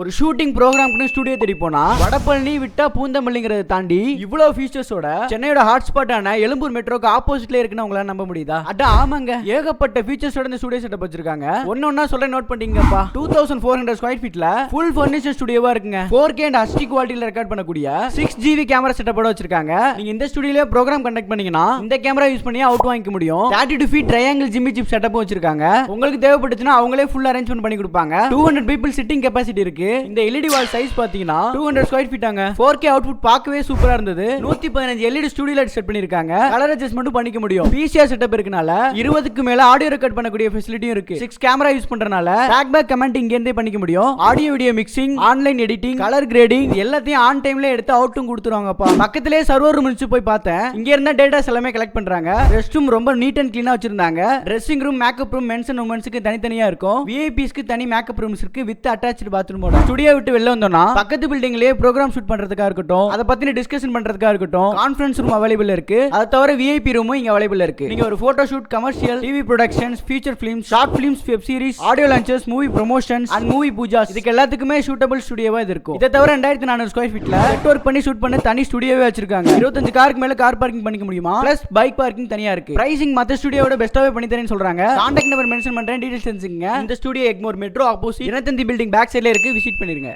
ஒரு shooting ப்ரோக்ராம்க்கு studio தேடி போனா வடபழனி விட்டா பூந்தமல்லிங்கிறத தாண்டி இவ்வளவு ஃபீச்சர்ஸோட சென்னையோட ஹாட்ஸ்பாட்டான எழும்பூர் மெட்ரோக்கு ஆப்போசிட்ல இருக்குன்னு உங்களால நம்ப முடியுதா? அட ஆமாங்க, ஏகப்பட்ட ஃபீச்சர்ஸோட இந்த ஸ்டுடியோ செட்டப் வச்சிருக்காங்க. ஒன்னொன்னா சொல்ல நோட் பண்ணிங்கப்பா. 2400 ஸ்கொயர் ஃபீட்ல ஃபுல் ஃபர்னிச்சர் ஸ்டுடியோவா இருக்குங்க. 4K அண்ட் HD குவாலிட்டில ரெக்கார்ட் பண்ணக்கூடிய 6GB கேமரா செட்டப்போட வச்சிருக்காங்க. நீங்க இந்த ஸ்டுடியோல ப்ரோக்ராம் கண்டக்ட் பண்ணீங்கன்னா இந்த கேமரா யூஸ் பண்ணி அவுட் வாங்கிக்க முடியும். 32 feet triangle jimmy jib setup வச்சிருக்காங்க. உங்களுக்கு தேவைப்பட்டுச்சுன்னா அவங்களே ஃபுல் அரேஞ்ச்மெண்ட் பண்ணி கொடுப்பாங்க. 200 பீப்பிள் சிட்டிங் கெபாசிட்டி இருக்கு. இந்த LED வால் சைஸ் பாத்தீங்கன்னா 200 ஸ்கொயர் ஃபீட் ஆங்க. 4K அவுட்புட் பார்க்கவே சூப்பரா இருந்தது. 115 LED ஸ்டுடியோ லைட் செட் பண்ணிருக்காங்க. கலர் அட்ஜஸ்ட்மென்ட் பண்ணிக்க முடியும். PCR செட்டப் இருக்கனால 20க்கு மேல ஆடியோ ரெக்கார்ட் பண்ணக்கூடிய ஃபெசிலிட்டியும் இருக்கு. 6 கேமரா யூஸ் பண்றனால பேக் கமெண்ட் இங்க இருந்தே பண்ணிக்க முடியும். Audio video mixing, online editing, colour grading எல்லாத்தையும் ஆன் டைம்ல எடுத்து அவுட்டும் கொடுத்துருவாங்கப்பா. பக்கத்திலே சர்வர் ரூம் வச்சு போய் பார்த்தேன். இங்க இருந்த டேட்டாஸ் எல்லாமே கலெக்ட் பண்றாங்க. ரெஸ்ட் ரூம் ரொம்ப நீட் அண்ட் கிளீனா வச்சிருந்தாங்க. Dressing room, makeup room mens and உமன்ஸ்க்கு தனித்தனியா இருக்கும். VIPஸ்க்கு தனி மேக்கப் ரூம்ஸ் இருக்கு வித் அட்டாச்ட் பாத்ரூமோட. ஸ்டுடியோ விட்டு வெளில வந்தோம்னா பக்கத்து பில்டிங்லயே ப்ரோகிராம் ஷூட் பண்றதுக்கா இருக்கட்டும், அத பத்தின டிஸ்கஷன் பண்றதுக்கா இருக்கட்டும், கான்ஃபரன்ஸ் ரூம் அவைலபிள் இருக்கு. அத தவிர VIP ரூமும் இங்க அவைலபிள் இருக்கு. நீங்க ஒரு photo shoot, commercial, TV productions, feature films, short films, web series, audio launches, movie promotions and movie Pooja's இதுக்கு எல்லாத்துக்குமே சூட்டபிள் ஸ்டுடியோவா இது இருக்கும். இத தவிர 2400 ஸ்கொயர் ஃபீட்ல நெட்வொர்க் பண்ணி ஷூட் பண்ண தனி ஸ்டுடியோவே வச்சிருக்காங்க. 25 காருக்கு மேல கார் பார்க்கிங் பண்ணிக்க முடியுமா? பிளஸ் பைக் பார்க்கிங் தனியா இருக்கு. பிரைசிங் மத்த ஸ்டுடியோவோட பெஸ்ட்டாவே பண்ணி தரேன்னு சொல்றாங்க. கான்டாக்ட் நம்பர் மென்ஷன் பண்றேன், டீடைல்ஸ் தெரிஞ்சுக்கங்க. இந்த studio Egmore metro opposite 25 building back சைடுல இருக்கு. விசிட் பண்ணிருங்க.